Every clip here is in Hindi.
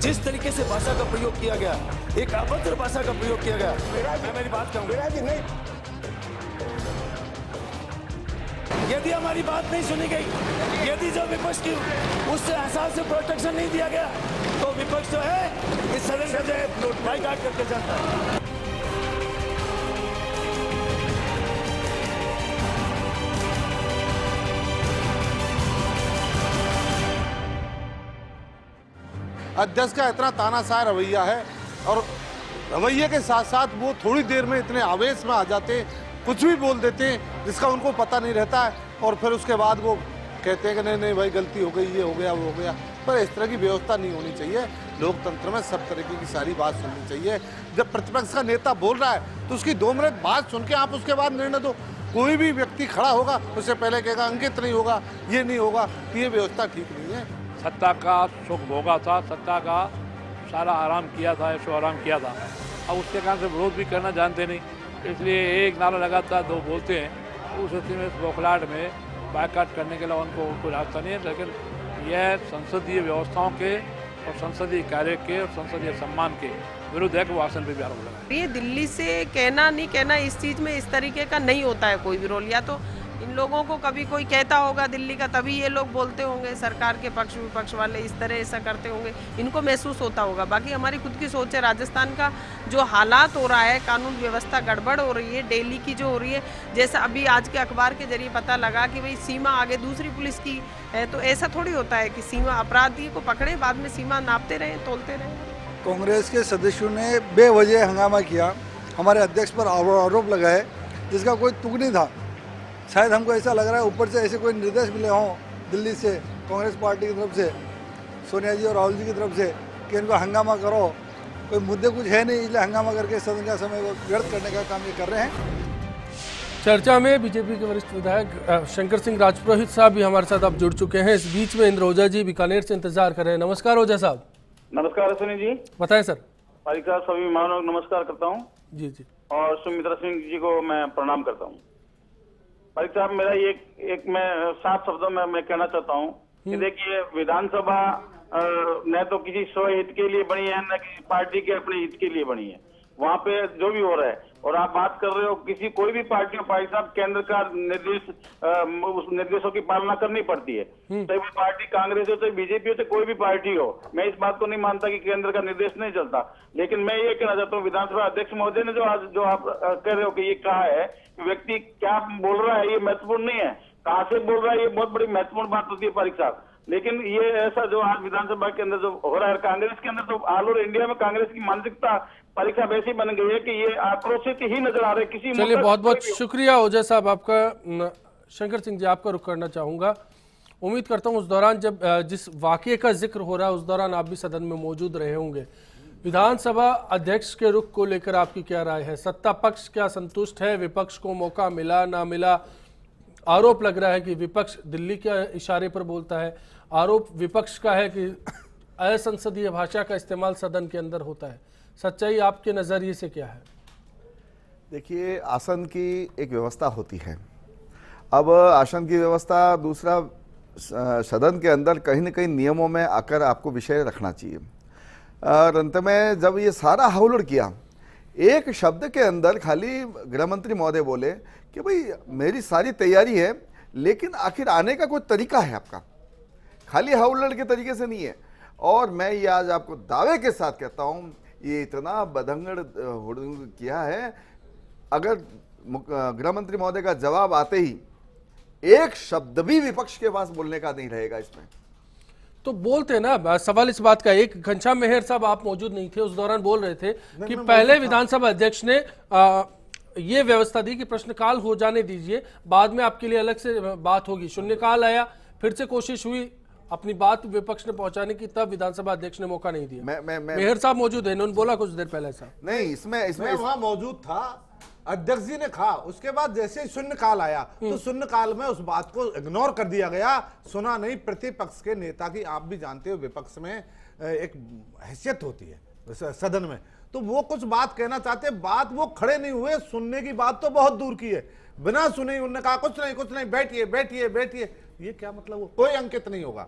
जिस तरीके से भाषा का प्रयोग किया गया, एक अभद्र भाषा का प्रयोग किया गया। मैं मेरी बात कहूंगा, यदि हमारी बात नहीं सुनी गई, यदि जो विपक्ष की उससे एहसास से प्रोटेक्शन नहीं दिया गया, तो विपक्ष जो है इस सदन का जो है बाइकाट करके जाता है। अध्यक्ष का इतना तानाशाह रवैया है और रवैये के साथ साथ वो थोड़ी देर में इतने आवेश में आ जाते हैं, कुछ भी बोल देते हैं जिसका उनको पता नहीं रहता है, और फिर उसके बाद वो कहते हैं कि नहीं नहीं भाई गलती हो गई, ये हो गया वो हो गया। पर इस तरह की व्यवस्था नहीं होनी चाहिए। लोकतंत्र में सब तरीके की सारी बात सुननी चाहिए। जब प्रतिपक्ष का नेता बोल रहा है तो उसकी 2 मिनट बात सुन के आप उसके बाद निर्णय दो। कोई भी व्यक्ति खड़ा होगा उससे पहले कहेगा अंकित नहीं होगा, ये नहीं होगा, ये व्यवस्था ठीक नहीं है। सत्ता का सुख भोगा था, सत्ता का सारा आराम किया था, ऐशो आराम किया था। अब उसके कारण से विरोध भी करना जानते नहीं, इसलिए एक नारा लगातार 2 बोलते हैं। उस स्थिति में, इस बौखलाहट में बायकाट करने के अलावा उनको रास्ता नहीं है। लेकिन यह संसदीय व्यवस्थाओं के और संसदीय कार्य के और संसदीय सम्मान के विरुद्ध है कि वो आसन पर भी आरोप लगाए। ये दिल्ली से कहना नहीं कहना, इस चीज़ में इस तरीके का नहीं होता है कोई भी रोल। या तो इन लोगों को कभी कोई कहता होगा दिल्ली का, तभी ये लोग बोलते होंगे, सरकार के पक्ष विपक्ष वाले इस तरह ऐसा करते होंगे, इनको महसूस होता होगा। बाकी हमारी खुद की सोच है। राजस्थान का जो हालात हो रहा है, कानून व्यवस्था गड़बड़ हो रही है, दिल्ली की जो हो रही है, जैसा अभी आज के अखबार के जरिए पता लगा कि भाई सीमा आगे दूसरी पुलिस की है, तो ऐसा थोड़ी होता है कि सीमा अपराधी को पकड़े, बाद में सीमा नापते रहे, तोलते रहे। कांग्रेस के सदस्यों ने बेवजह हंगामा किया, हमारे अध्यक्ष पर आरोप लगाए जिसका कोई तुक नहीं था। शायद हमको ऐसा लग रहा है ऊपर से ऐसे कोई निर्देश मिले हों दिल्ली से, कांग्रेस पार्टी की तरफ से, सोनिया जी और राहुल जी की तरफ से, कि इनको हंगामा करो, कोई मुद्दे कुछ है नहीं, इसलिए हंगामा करके सदन का समय व्यर्थ करने का काम ये कर रहे हैं। चर्चा में बीजेपी के वरिष्ठ विधायक शंकर सिंह राजपुरोहित साहब भी हमारे साथ अब जुड़ चुके हैं। इस बीच में इंद्र ओझा जी बीकानेर से इंतजार कर रहे हैं। नमस्कार ओझा साहब। नमस्कार सुनील जी। बताएं सर। पारिक साहब, सभी मेहमानों को नमस्कार करता हूँ जी जी, और सुमित्रा सिंह जी को मैं प्रणाम करता हूँ। पारिक साहब, मेरा एक मैं 7 शब्दों में मैं कहना चाहता हूँ कि देखिए, विधानसभा न तो किसी स्वहित के लिए बनी है, न किसी पार्टी के अपने हित के लिए बनी है। वहाँ पे जो भी हो रहा है, और आप बात कर रहे हो किसी कोई भी पार्टी हो, पारिक साहब, केंद्र का निर्देश उस निर्देशों की पालना करनी पड़ती है। चाहे वो पार्टी कांग्रेस हो, चाहे बीजेपी हो, चाहे कोई भी पार्टी हो। मैं इस बात को नहीं मानता कि केंद्र का निर्देश नहीं चलता, लेकिन मैं ये कहना चाहता हूँ, विधानसभा अध्यक्ष महोदय ने जो आप कह रहे हो कि ये कहा है कि व्यक्ति क्या बोल रहा है ये महत्वपूर्ण नहीं है, कहाँ से बोल रहा है ये बहुत बड़ी महत्वपूर्ण बात होती है पारिक साहब। लेकिन ये ऐसा जो आज विधानसभा के अंदर जो हो रहा है, कांग्रेस के अंदर तो ऑल ओवर इंडिया में कांग्रेस की मानसिकता पारिक साहब ऐसी बन गई है कि ये आक्रोशित ही नजर आ रहे किसी। चलिए, बहुत बहुत शुक्रिया ओझा साहब आपका। शंकर सिंह जी, आपका रुख करना चाहूंगा। उम्मीद करता हूं उस दौरान जब जिस वाकये का जिक्र हो रहा है उस दौरान आप भी सदन में मौजूद रहे होंगे। विधानसभा अध्यक्ष के रुख को लेकर आपकी क्या राय है? सत्ता पक्ष क्या संतुष्ट है? विपक्ष को मौका मिला ना मिला? आरोप लग रहा है कि विपक्ष दिल्ली के इशारे पर बोलता है। आरोप विपक्ष का है कि असंसदीय भाषा का इस्तेमाल सदन के अंदर होता है। सच्चाई आपके नजरिए से क्या है? देखिए, आसन की एक व्यवस्था होती है। अब आसन की व्यवस्था, दूसरा सदन के अंदर कहीं न कहीं नियमों में आकर आपको विषय रखना चाहिए। और अंत में जब ये सारा हाउलड़ किया, एक शब्द के अंदर खाली गृह मंत्री महोदय बोले कि भाई मेरी सारी तैयारी है, लेकिन आखिर आने का कोई तरीका है आपका, खाली हाउलड़ के तरीके से नहीं है। और मैं ये आज आपको दावे के साथ कहता हूँ, ये इतना बदंगड़ किया है, अगर गृह मंत्री महोदय का जवाब आते ही एक शब्द भी विपक्ष के पास बोलने का नहीं रहेगा इसमें, तो बोलते ना। सवाल इस बात का, एक घनश्याम मेहर साहब आप मौजूद नहीं थे, उस दौरान बोल रहे थे कि पहले विधानसभा अध्यक्ष ने ये व्यवस्था दी कि प्रश्नकाल हो जाने दीजिए, बाद में आपके लिए अलग से बात होगी। शून्यकाल आया, फिर से कोशिश हुई अपनी बात विपक्ष ने पहुंचाने की, तब विधानसभा अध्यक्ष ने मौका नहीं दिया। मेहर साहब मौजूद है, इन्होंने बोला कुछ देर पहले साहब। नहीं, इसमें वहां मौजूद था, अध्यक्ष जी ने कहा, उसके बाद जैसे ही शून्य काल आया तो शून्य काल में उस बात को इग्नोर कर दिया गया, सुना नहीं। प्रतिपक्ष के नेता की, आप भी जानते हो, विपक्ष में एक हैसियत होती है सदन में, तो वो कुछ बात कहना चाहते, बात वो खड़े नहीं हुए, सुनने की बात तो बहुत दूर की है, बिना सुने उन्होंने कहा कुछ नहीं बैठिए बैठिए बैठिए। ये क्या मतलब? कोई अंकित नहीं होगा।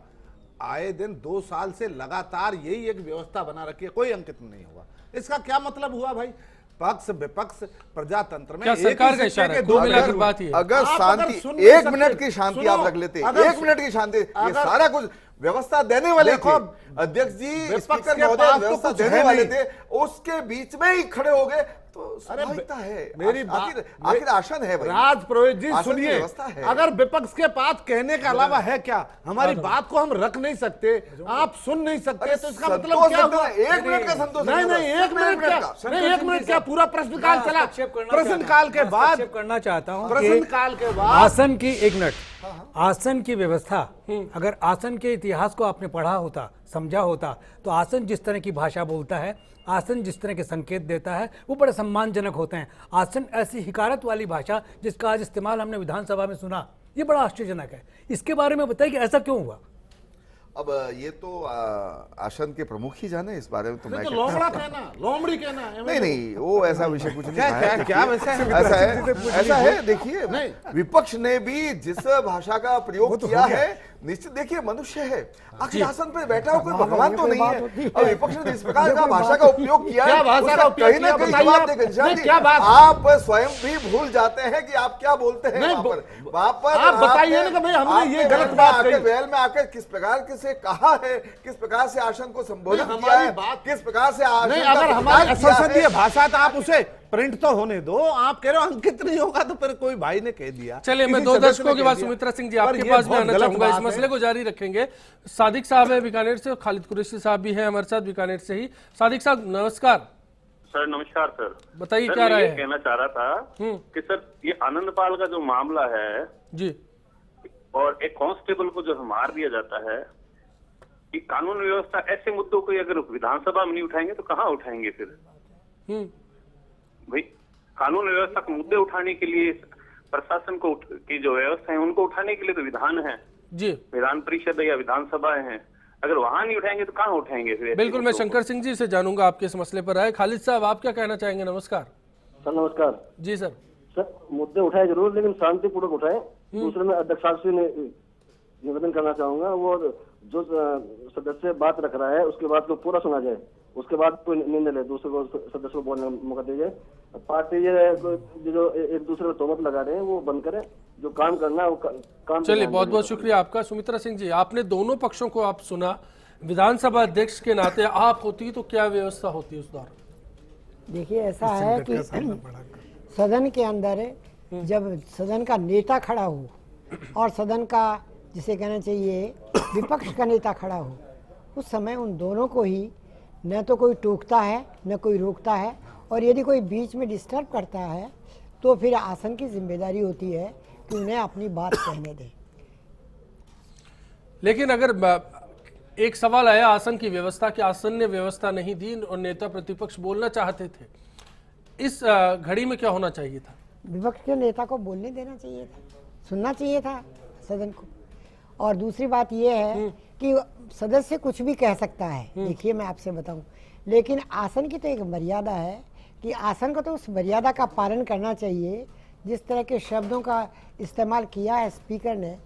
आए दिन 2 साल से लगातार यही एक व्यवस्था बना रखी है, कोई अंकित नहीं हुआ। इसका क्या मतलब हुआ भाई? पक्ष विपक्ष प्रजातंत्र में क्या सरकार का इशारा है? दो मिलाकर बात ही है। अगर आप शांति, सुन नहीं 1 सकते, मिनट की शांति सुनो, आप रख लेते, अगर 1 मिनट की शांति, ये अगर- सारा कुछ व्यवस्था देने वाले देखो, थे अध्यक्ष जी, विपक्ष स्पीकर के महोदय पास तो व्यवस्था कुछ देने है वाले नहीं। थे, उसके बीच में ही खड़े हो गए, तो स्वाभाविकता है। मेरी बात- आखिर आसन है भाई, राज पुरोहित जी आसन की सुनिए, व्यवस्था है। अगर विपक्ष के पास कहने के अलावा है क्या? हमारी बात को हम रख नहीं सकते, आप सुन नहीं सकते, अरे तो इसका मतलब संतोष क्या हुआ? 1 मिनट का संतोष नहीं नहीं, 1 मिनट क्या, नहीं 1 मिनट क्या, पूरा प्रश्नकाल चला। प्रश्नकाल के बाद हस्तक्षेप करना चाहता हूं कि प्रश्नकाल के बाद आसन की 1 मिनट, आसन की व्यवस्था, अगर आसन के इतिहास को आपने पढ़ा होता, समझा होता, तो आसन जिस तरह की भाषा बोलता है, आसन जिस तरह के संकेत देता है, वो बड़े सम्मानजनक होते हैं। आसन ऐसी हिकारत वाली भाषा जिसका आज इस्तेमाल हमने विधानसभा में सुना, ये बड़ा आश्चर्यजनक है। इसके बारे में बताइए कि ऐसा क्यों हुआ? अब ये तो आसन के प्रमुख ही जाने इस बारे में, तो मैं तो क्या- लोमड़ा कहना, लोमड़ी कहना नहीं नहीं, वो ऐसा विषय कुछ नहीं क्या- है। क्या- क्या देखिए, वैसा है? ऐसा है देखिए, नहीं। विपक्ष ने भी जिस भाषा का प्रयोग किया है, निश्चित देखिए मनुष्य है, आखिर आसन पे बैठा हो कोई भगवान तो नहीं है। अब विपक्ष ने जिस प्रकार का भाषा का उपयोग किया क्या है, भाषा उसका का उपयोग कहीं ना किया? कहीं बताइए जवाब आप। दें घनश्याम नहीं, जी। क्या बात? आप स्वयं भी भूल जाते हैं कि आप क्या बोलते हैं। नहीं, वहां पर आप बताइए ना कि भाई हमने ये गलत बात कही। वेल में आकर किस प्रकार से कहा है, किस प्रकार से आसन को संबोधित नहीं, किया हमारी है, बात- किस प्रकार से आसन नहीं, का अगर हमारी प्रतिपादन किया है। संसदीय भाषा तो आप उसे प्रिंट तो होने दो। आप कह रहे हो अंकित नहीं होगा, तो फिर कोई भाई ने कह दिया। चलिए, मैं किसी 2 सदस्य दशकों ने के कह बाद दिया। सुमित्रा सिंह जी पर आपके ये पास भी बहुत आना गलत चाहूंगा, इस बात है। मसले को जारी रखेंगे। सादिक साहब है बीकानेर से और खालिद कुरैशी साहब भी हैं हमारे साथ बीकानेर से ही। सादिक साहब नमस्कार, सर नमस्कार सर। बताइए सर, क्या मैं राय ये है? कहना चाह रहा था कि सर ये आनंदपाल का जो मामला है जी, और एक कांस्टेबल को जो मार दिया जाता है, ये कानून व्यवस्था ऐसे मुद्दों को अगर विधानसभा में नहीं उठाएंगे तो कहाँ उठाएंगे फिर? भाई कानून व्यवस्था के मुद्दे उठाने के लिए प्रशासन को की जो व्यवस्था है उनको उठाने के लिए तो विधान है, जी विधान परिषद या विधानसभाएं हैं। अगर वहां नहीं उठाएंगे तो कहाँ उठाएंगे फिर? बिल्कुल, मैं शंकर सिंह जी से जानूंगा आपके इस मसले पर राय। खालिद साहब, आप क्या कहना चाहेंगे? नमस्कार। सर नमस्कार। जी सर। सर मुद्दे उठाए जरूर, लेकिन शांतिपूर्वक उठाए। दूसरे में अध्यक्ष साहब से निवेदन करना चाहूंगा, वो जो सदस्य बात रख रहा है उसके बाद को पूरा सुना जाए, उसके बाद कोई निर्णय ले, दूसरे को सदस्य को बोलने का मौका दीजिए। पार्टी जो एक दूसरे को तोहमत लगा रहे हैं वो बंद करें, जो काम करना है वो काम। चलिए, बहुत बहुत शुक्रिया आपका। सुमित्रा सिंह जी, आपने दोनों पक्षों को आप सुना, विधानसभा अध्यक्ष के नाते आप होती तो क्या व्यवस्था होती उस दौरान? देखिए, ऐसा है कि सदन के अंदर जब सदन का नेता खड़ा हो और सदन का जिसे कहना चाहिए विपक्ष का नेता खड़ा हो, उस समय उन दोनों को ही न तो कोई टोकता है न कोई रोकता है, और यदि कोई बीच में डिस्टर्ब करता है तो फिर आसन की जिम्मेदारी होती है कि उन्हें अपनी बात कहने दें। लेकिन अगर एक सवाल आया आसन की व्यवस्था कि आसन ने व्यवस्था नहीं दी और नेता प्रतिपक्ष बोलना चाहते थे, इस घड़ी में क्या होना चाहिए था? विपक्ष के नेता को बोलने देना चाहिए था, सुनना चाहिए था सदन को। और दूसरी बात यह है कि सदस्य कुछ भी कह सकता है। देखिए, मैं आपसे बताऊं, लेकिन आसन की तो एक मर्यादा है कि आसन को तो उस मर्यादा का पालन करना चाहिए। जिस तरह के शब्दों का इस्तेमाल किया है स्पीकर ने,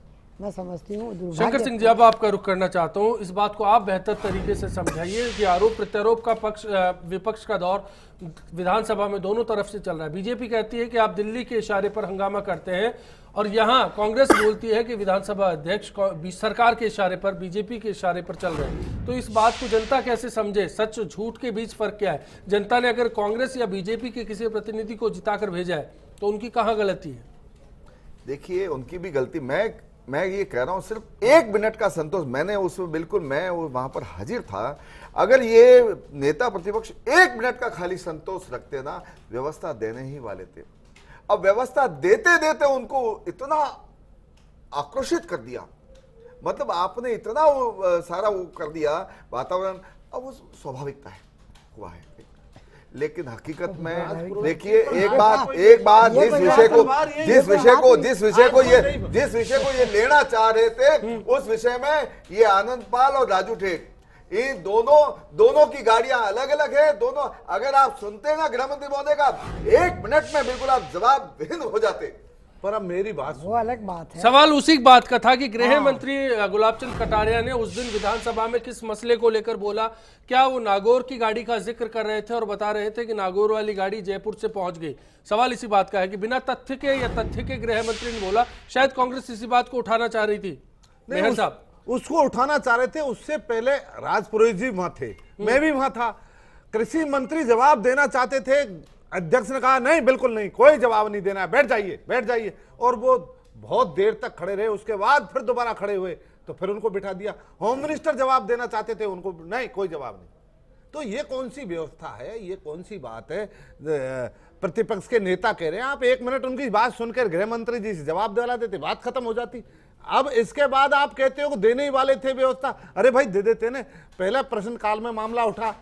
मैं समझती हूँ शंकर सिंह जी, अब आपका रुख करना चाहता हूँ, इस बात को आप बेहतर तरीके से समझाइए कि आरोप प्रत्यारोप का विपक्ष का दौर विधानसभा में दोनों तरफ से चल रहा है। बीजेपी कहती है कि आप दिल्ली के इशारे पर हंगामा करते हैं, और यहाँ कांग्रेस बोलती है कि विधानसभा अध्यक्ष सरकार के इशारे पर, बीजेपी के इशारे पर चल रहे हैं। तो इस बात को जनता कैसे समझे? सच झूठ के बीच फर्क क्या है? जनता ने अगर कांग्रेस या बीजेपी के किसी प्रतिनिधि को जिताकर भेजा है तो उनकी कहाँ गलती है? देखिए, उनकी भी गलती, मैं ये कह रहा हूं सिर्फ 1 मिनट का संतोष, मैंने उसमें बिल्कुल मैं वहां पर हाजिर था। अगर ये नेता प्रतिपक्ष 1 मिनट का खाली संतोष रखते ना, व्यवस्था देने ही वाले थे। अब व्यवस्था देते देते उनको इतना आक्रोशित कर दिया, मतलब आपने इतना सारा वो कर दिया वातावरण, अब वो स्वाभाविकता है हुआ है। लेकिन हकीकत में देखिए, एक बात जिस विषय को ये लेना चाह रहे थे, उस विषय में ये आनंदपाल और राजू ठेक, इन दोनों की गाड़ियां अलग अलग है। दोनों, अगर आप सुनते ना गृह मंत्री महोदय का, 1 मिनट में बिल्कुल आप जवाब विहीन हो जाते। पर अब मेरी बात वो अलग बात है। सवाल उसी बात का था कि गृह मंत्री गुलाबचंद कटारिया ने उस दिन विधानसभा में किस मसले को लेकर बोला। क्या वो नागौर की गाड़ी का जिक्र कर रहे थे और बता रहे थे कि नागौर वाली गाड़ी जयपुर से पहुंच गई। सवाल इसी बात का है कि बिना तथ्य के या तथ्य के गृह मंत्री ने बोला। शायद कांग्रेस इसी बात को उठाना चाह रही थी। मेहर साहब उसको उठाना चाह रहे थे, उससे पहले राजपुरोहित जी वहां थे, मैं भी वहां था। कृषि मंत्री जवाब देना चाहते थे, अध्यक्ष ने कहा नहीं बिल्कुल नहीं, कोई जवाब नहीं देना है, बैठ जाइए बैठ जाइए। और वो बहुत देर तक खड़े रहे, उसके बाद फिर दोबारा खड़े हुए तो फिर उनको बिठा दिया। होम मिनिस्टर जवाब देना चाहते थे, उनको नहीं कोई जवाब नहीं। तो ये कौन सी व्यवस्था है, ये कौन सी बात है? प्रतिपक्ष के नेता कह रहे हैं, आप 1 मिनट उनकी बात सुनकर गृह मंत्री जी से जवाब दिला देते, बात खत्म हो जाती। अब इसके बाद आप कहते हो कि देने ही वाले थे व्यवस्था। अरे भाई दे देते ना, पहले प्रश्नकाल में मामला उठा,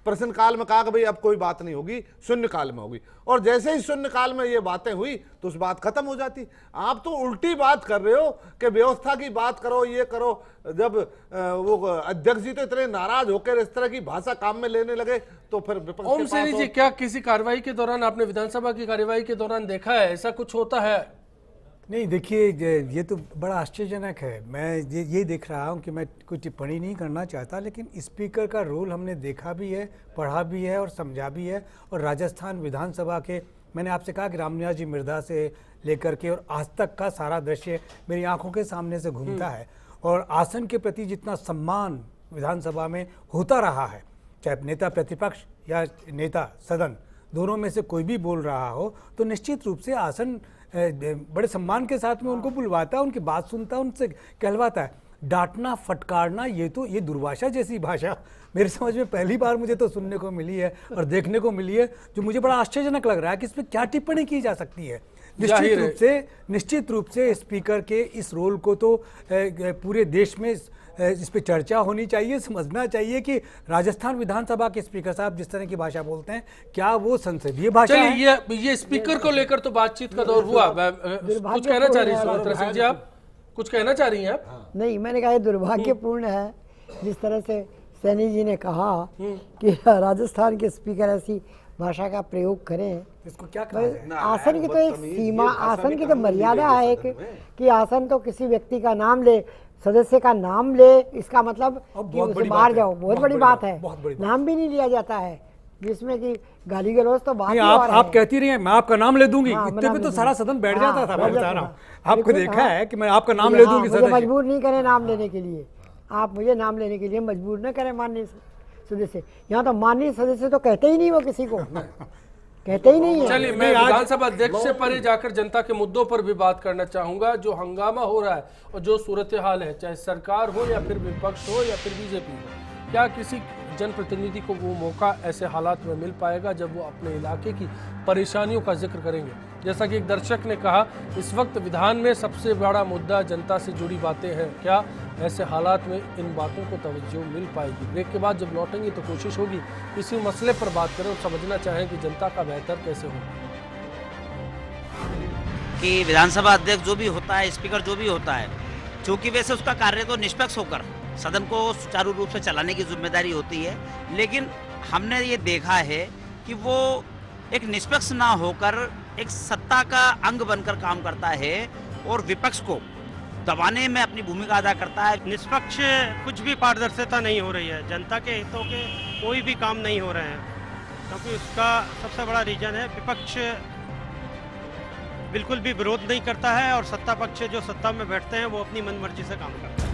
प्रश्नकाल में कहा कि भाई अब कोई बात नहीं होगी, शून्यकाल में होगी, और जैसे ही शून्यकाल में ये बातें हुई तो उस बात खत्म हो जाती। आप तो उल्टी बात कर रहे हो कि व्यवस्था की बात करो, ये करो। जब वो अध्यक्ष जी तो इतने नाराज होकर इस तरह की भाषा काम में लेने लगे तो फिर विपक्ष ओम सैनी जी, क्या किसी कार्रवाई के दौरान आपने विधानसभा की कार्यवाही के दौरान देखा है ऐसा कुछ होता है? नहीं, देखिए ये तो बड़ा आश्चर्यजनक है। मैं ये देख रहा हूँ कि मैं कोई टिप्पणी नहीं करना चाहता, लेकिन स्पीकर का रोल हमने देखा भी है, पढ़ा भी है और समझा भी है। और राजस्थान विधानसभा के, मैंने आपसे कहा कि रामनिवास जी मिर्धा से लेकर के और आज तक का सारा दृश्य मेरी आंखों के सामने से घूमता है। और आसन के प्रति जितना सम्मान विधानसभा में होता रहा है, चाहे नेता प्रतिपक्ष या नेता सदन, दोनों में से कोई भी बोल रहा हो, तो निश्चित रूप से आसन बड़े सम्मान के साथ में उनको बुलवाता है, उनकी बात सुनता है, उनसे कहलवाता है। डांटना फटकारना, ये दुर्भाषा जैसी भाषा मेरे समझ में पहली बार मुझे तो सुनने को मिली है और देखने को मिली है, जो मुझे बड़ा आश्चर्यजनक लग रहा है कि इसमें क्या टिप्पणी की जा सकती है। निश्चित रूप से स्पीकर के इस रोल को तो पूरे देश में इस पे चर्चा होनी चाहिए, समझना चाहिए कि राजस्थान विधानसभा के स्पीकर साहब जिस तरह की भाषा बोलते हैं, क्या वो संसदीय भाषा है? ये स्पीकर को लेकर तो बातचीत का दौर हुआ। कुछ कहना चाह रही हैं सुमित्रा सिंह जी, आप कुछ कहना चाह रही हैं आप? नहीं, मैंने कहा ये दुर्भाग्यपूर्ण है जिस तरह से सैनी जी ने कहा कि राजस्थान के स्पीकर ऐसी भाषा का प्रयोग करें। इसको क्या कहा? आसन की तो एक सीमा, आसन की तो मर्यादा है कि आसन तो किसी व्यक्ति का नाम ले, सदस्य का नाम ले, इसका मतलब कि उसे बाहर जाओ, बहुत बड़ी बात है। नाम भी नहीं लिया जाता है, जिसमें कि गाली गलौज तो बात आप कहती रही हैं मैं आपका नाम ले दूंगी, इतने पे तो सारा सदन बैठ जाता था। मैं बता रहा हूँ, आपको देखा है कि मैं आपका नाम ले दूंगी। मुझे मजबूर नहीं करें नाम लेने के लिए, आप मुझे नाम लेने के लिए मजबूर न करें माननीय सदस्य। यहाँ तो माननीय सदस्य तो कहते ही नहीं, वो किसी को कहते ही नहीं है। चलिए, मैं विधानसभा अध्यक्ष से परे जाकर जनता के मुद्दों पर भी बात करना चाहूंगा। जो हंगामा हो रहा है और जो सूरत हाल है, चाहे सरकार हो या फिर विपक्ष हो या फिर बीजेपी हो, क्या किसी जनप्रतिनिधि को वो मौका ऐसे हालात में मिल पाएगा जब वो अपने इलाके की परेशानियों का जिक्र करेंगे? जैसा कि एक दर्शक ने कहा, इस वक्त विधान में सबसे बड़ा मुद्दा जनता से जुड़ी बातें हैं। क्या ऐसे हालात में इन बातों को तवज्जो मिल पाएगी? ब्रेक के बाद जब लौटेंगे तो कोशिश होगी इसी मसले पर बात करें और समझना चाहें कि जनता का बेहतर कैसे हो। कि विधानसभा अध्यक्ष जो भी होता है, स्पीकर जो भी होता है, चूंकि वैसे उसका कार्य तो निष्पक्ष होकर सदन को सुचारू रूप से चलाने की जिम्मेदारी होती है, लेकिन हमने ये देखा है कि वो एक निष्पक्ष ना होकर एक सत्ता का अंग बनकर काम करता है और विपक्ष को दबाने में अपनी भूमिका अदा करता है। निष्पक्ष कुछ भी पारदर्शिता नहीं हो रही है, जनता के हितों के कोई भी काम नहीं हो रहे हैं, क्योंकि उसका सबसे बड़ा रीजन है विपक्ष बिल्कुल भी विरोध नहीं करता है और सत्ता पक्ष जो सत्ता में बैठते हैं वो अपनी मनमर्जी से काम करते हैं।